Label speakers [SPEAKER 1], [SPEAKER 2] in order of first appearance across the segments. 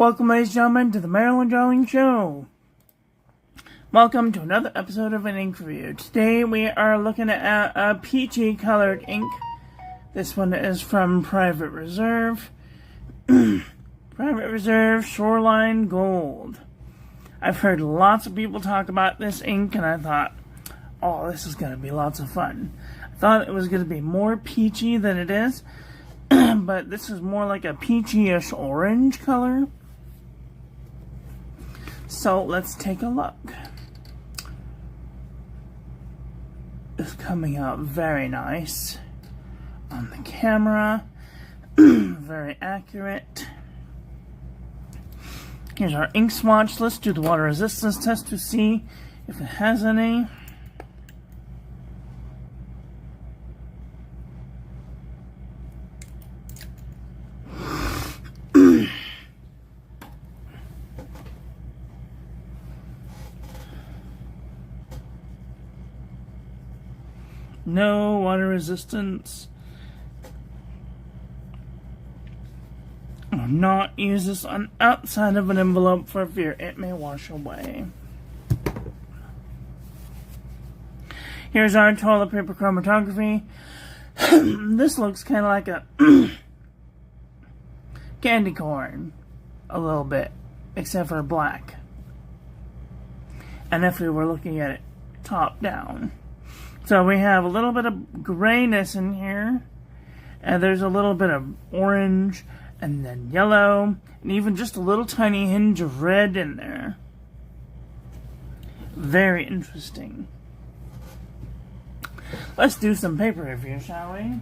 [SPEAKER 1] Welcome, ladies and gentlemen, to the Marilyn Darling Show. Welcome to another episode of an ink review. Today we are looking at a peachy colored ink. This one is from Private Reserve. Private Reserve Shorline Gold. I've heard lots of people talk about this ink and I thought, oh, this is going to be lots of fun. I thought it was going to be more peachy than it is, but this is more like a peachy-ish orange color. So let's take a look. It's coming out very nice on the camera. Very accurate. Here's our ink swatch. Let's do the water resistance test to see if it has any. No water resistance. Do not use this on outside of an envelope for fear it may wash away. Here's our toilet paper chromatography. This looks kind of like a candy corn, a little bit, except for black. And if we were looking at it top down. So we have a little bit of grayness in here, and there's a little bit of orange, and then yellow, and even just a little tiny hinge of red in there. Very interesting. Let's do some paper review, shall we?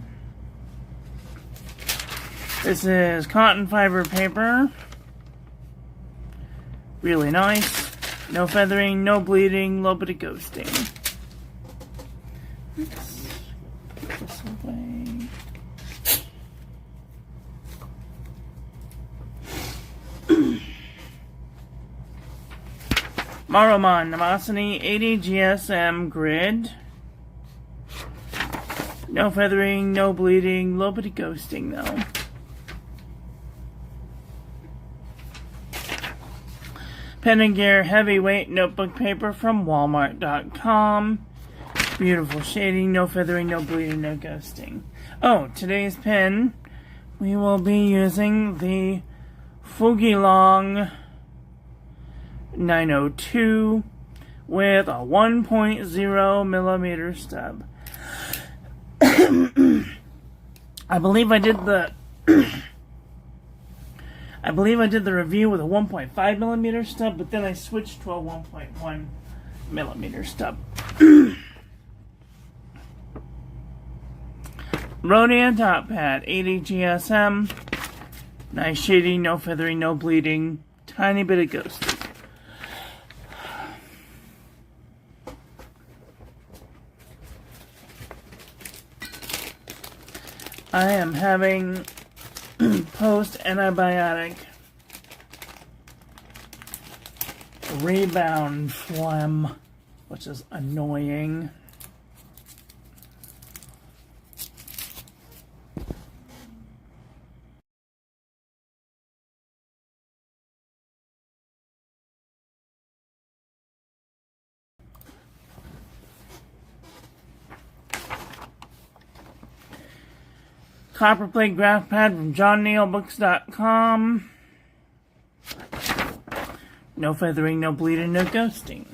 [SPEAKER 1] This is cotton fiber paper. Really nice. No feathering, no bleeding, low bit of ghosting. Let's put this away. Maruman Namasani 80 GSM grid. No feathering, no bleeding, low bit of ghosting though. Pen and Gear heavyweight notebook paper from Walmart.com. Beautiful shading, no feathering, no bleeding, no ghosting. Oh, today's pen, we will be using the Fugilong 902 with a 1.0 millimeter stub. I believe I did the review with a 1.5 millimeter stub, but then I switched to a 1.1 millimeter stub. Rhodian top pad, 80 GSM. Nice shading, no feathering, no bleeding. Tiny bit of ghosting. I am having post-antibiotic rebound phlegm, which is annoying. Copperplate graph pad from johnneilbooks.com. No feathering, no bleeding, no ghosting.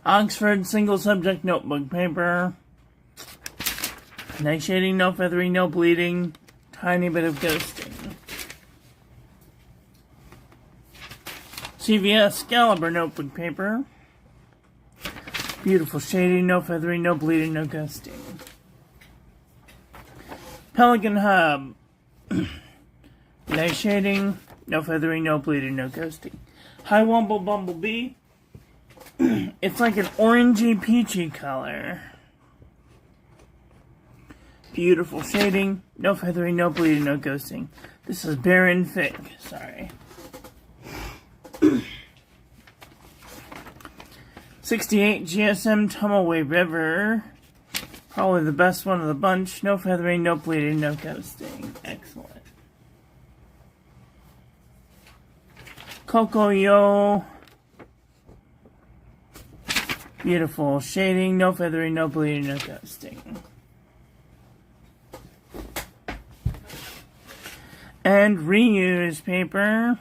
[SPEAKER 1] Oxford single subject notebook paper. Nice shading, no feathering, no bleeding. Tiny bit of ghosting. CVS Caliber notebook paper. Beautiful shading, no feathering, no bleeding, no ghosting. Pelican Hub. Nice shading, no feathering, no bleeding, no ghosting. Hi Wumble Bumblebee. It's like an orangey peachy color. Beautiful shading. No feathering, no bleeding, no ghosting. This is Baron Fig. Sorry. 68 GSM Tumbleway River. Probably the best one of the bunch. No feathering, no bleeding, no ghosting. Excellent. Cocoyo. Beautiful shading. No feathering, no bleeding, no ghosting. And reuse paper.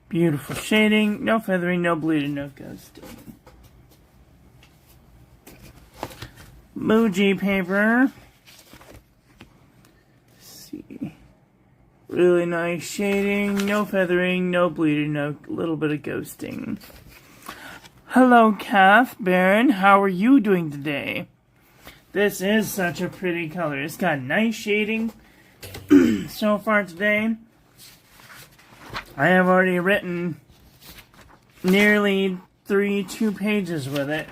[SPEAKER 1] Beautiful shading. No feathering, no bleeding, no ghosting. Muji paper. Let's see. Really nice shading. No feathering, no bleeding, no little bit of ghosting. Hello, Kath Baron. How are you doing today? This is such a pretty color. It's got nice shading so far today. I have already written nearly 2 pages with it.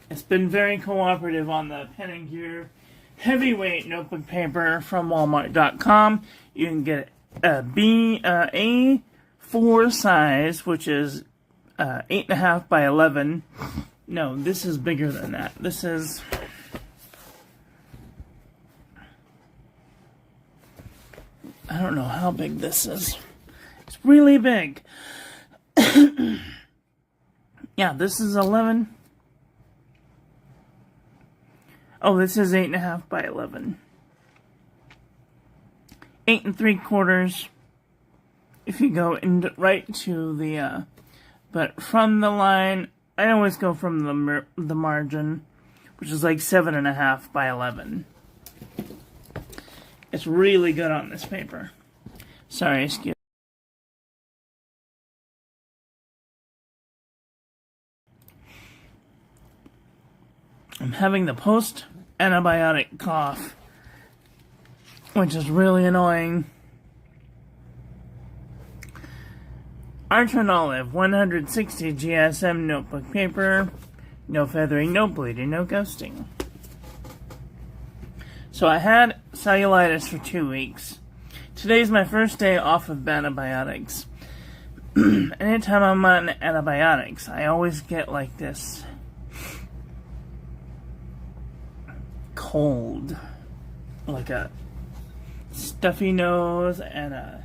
[SPEAKER 1] It's been very cooperative on the Pen and Gear heavyweight notebook paper from Walmart.com. You can get a A4 size, which is 8.5 by 11. No, this is bigger than that. This is... I don't know how big this is. It's really big. Yeah, this is 11. Oh, this is 8.5 by 11. 8 3/4. If you go right to the, but from the line, I always go from the margin, which is like 7.5 by 11. It's really good on this paper. Sorry, excuse me. I'm having the post-antibiotic cough, which is really annoying. Archer Olive, 160 GSM notebook paper. No feathering, no bleeding, no ghosting. So I had cellulitis for 2 weeks. Today's my first day off of antibiotics. Anytime I'm on antibiotics, I always get like this cold, like a stuffy nose and a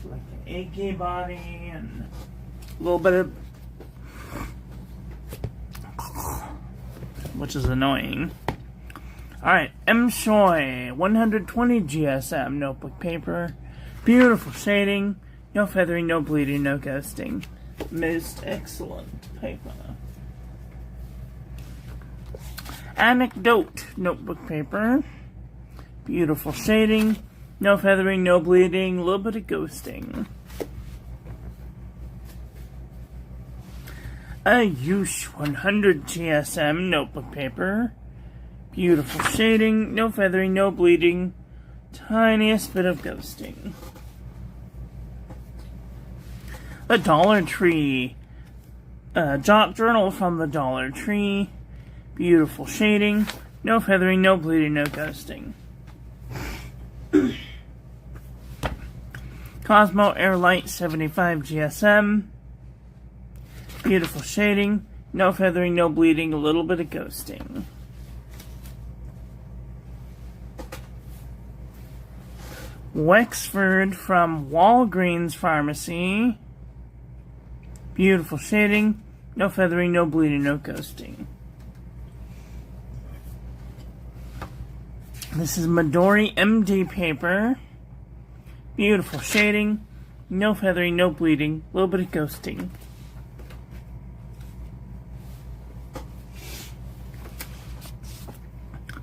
[SPEAKER 1] like an achy body and a little bit of, which is annoying. Alright, M. Shoy, 120 GSM notebook paper. Beautiful shading. No feathering, no bleeding, no ghosting. Most excellent paper. Anecdote notebook paper. Beautiful shading. No feathering, no bleeding, a little bit of ghosting. Ayush 100 GSM notebook paper. Beautiful shading, no feathering, no bleeding, tiniest bit of ghosting. The Dollar Tree Jot Journal from the Dollar Tree. Beautiful shading, no feathering, no bleeding, no ghosting. Cosmo Airlight 75 GSM. Beautiful shading, no feathering, no bleeding, a little bit of ghosting. Wexford from Walgreens Pharmacy. Beautiful shading, no feathering, no bleeding, no ghosting. This is Midori MD paper. Beautiful shading, no feathering, no bleeding, a little bit of ghosting.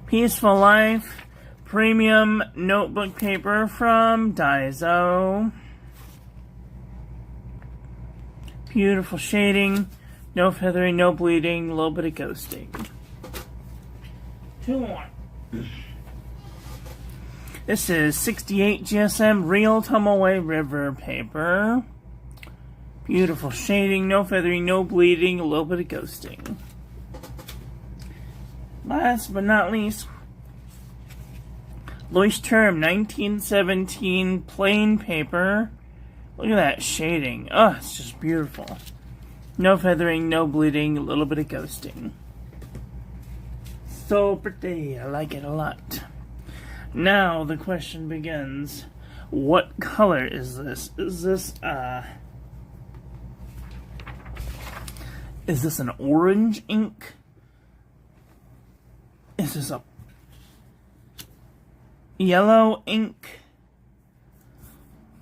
[SPEAKER 1] Peaceful Life Premium notebook paper from Daiso. Beautiful shading, no feathering, no bleeding, a little bit of ghosting. 2 more. This is 68 GSM Real Tumbleway River paper. Beautiful shading, no feathering, no bleeding, a little bit of ghosting. Last but not least, Lois Term 1917 plain paper. Look at that shading. Oh, it's just beautiful. No feathering, no bleeding, a little bit of ghosting. So pretty. I like it a lot. Now the question begins. What color is this? Is this an orange ink? Is this a yellow ink?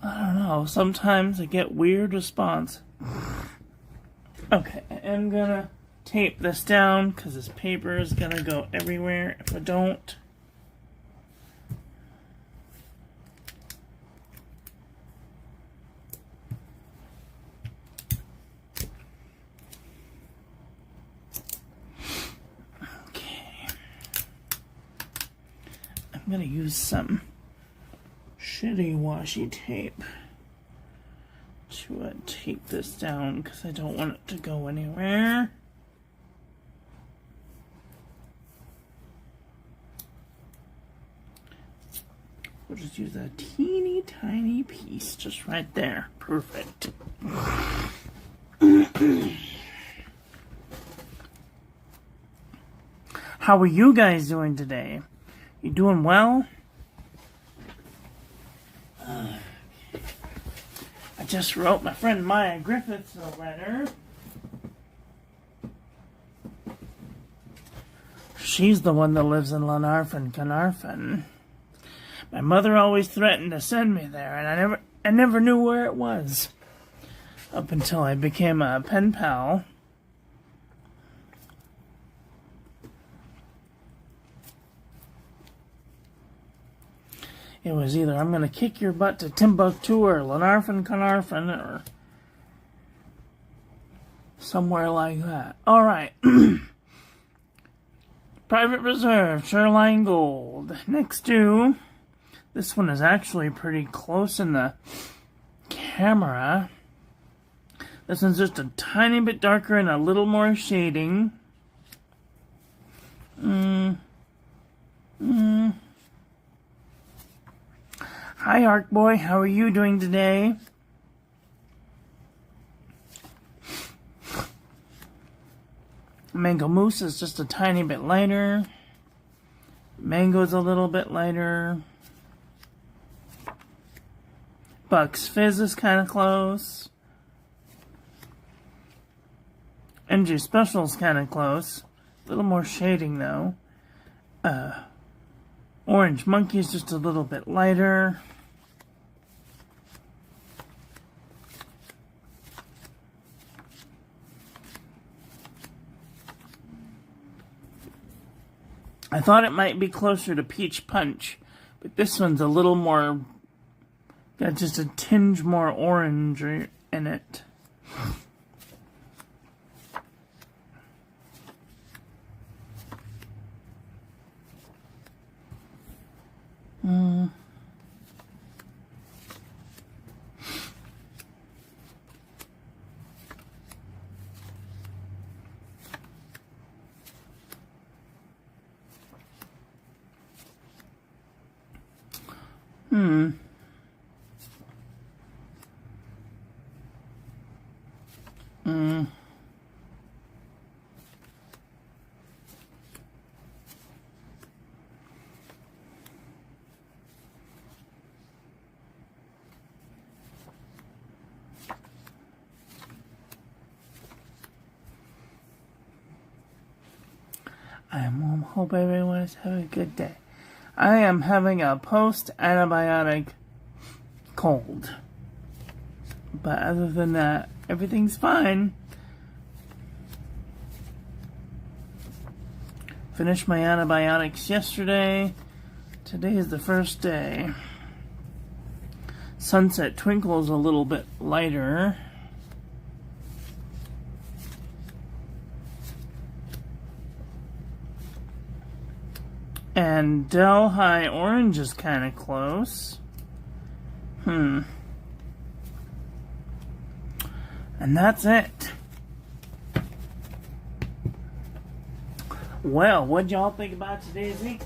[SPEAKER 1] I don't know. Sometimes I get weird response. Okay, I am gonna tape this down because this paper is gonna go everywhere if I don't. I'm going to use some shitty washi tape to tape this down because I don't want it to go anywhere. We'll just use a teeny tiny piece just right there. Perfect. How are you guys doing today? You doing well? I just wrote my friend Maya Griffiths a letter. She's the one that lives in Glenarfin, Carnarfon. My mother always threatened to send me there, and I never knew where it was. Up until I became a pen pal. It was either I'm going to kick your butt to Timbuktu or Glenarfin, Carnarfon, or somewhere like that. Alright. Private Reserve, Shorline Gold. Next to, this one is actually pretty close in the camera. This one's just a tiny bit darker and a little more shading. Hi, Arc Boy. How are you doing today? Mango Mousse is just a tiny bit lighter. Mango's a little bit lighter. Buck's Fizz is kind of close. NG Special's kind of close. A little more shading, though. Orange Monkey is just a little bit lighter. I thought it might be closer to Peach Punch, but this one's a little more, got just a tinge more orange in it. I hope everyone is having a good day. I am having a post-antibiotic cold. But other than that, everything's fine. Finished my antibiotics yesterday. Today is the first day. Sunset Twinkle is a little bit lighter. And Delhi Orange is kind of close. And that's it. Well, what'd y'all think about today's ink?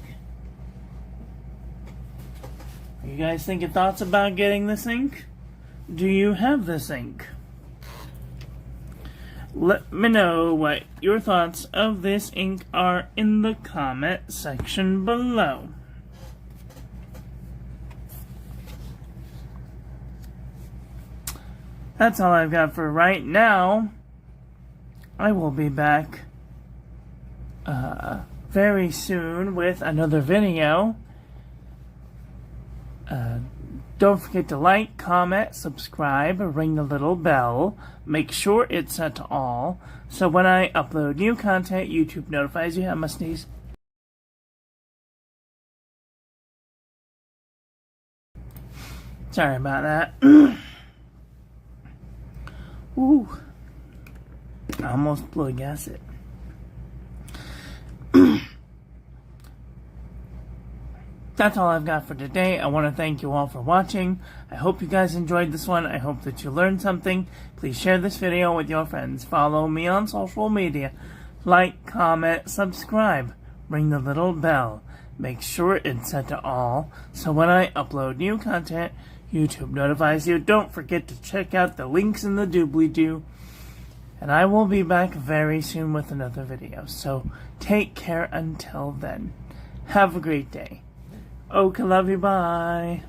[SPEAKER 1] Are you guys thinking thoughts about getting this ink? Do you have this ink? Let me know what your thoughts of this ink are in the comment section below. That's all I've got for right now. I will be back very soon with another video. Don't forget to like, comment, subscribe, ring the little bell. Make sure it's set to all, so when I upload new content, YouTube notifies you. I must sneeze. Sorry about that. Ooh. I almost blew a gasket. That's all I've got for today. I want to thank you all for watching. I hope you guys enjoyed this one. I hope that you learned something. Please share this video with your friends. Follow me on social media. Like, comment, subscribe. Ring the little bell. Make sure it's set to all, so when I upload new content, YouTube notifies you. Don't forget to check out the links in the doobly-doo. And I will be back very soon with another video. So take care until then. Have a great day. Okay, love you, bye.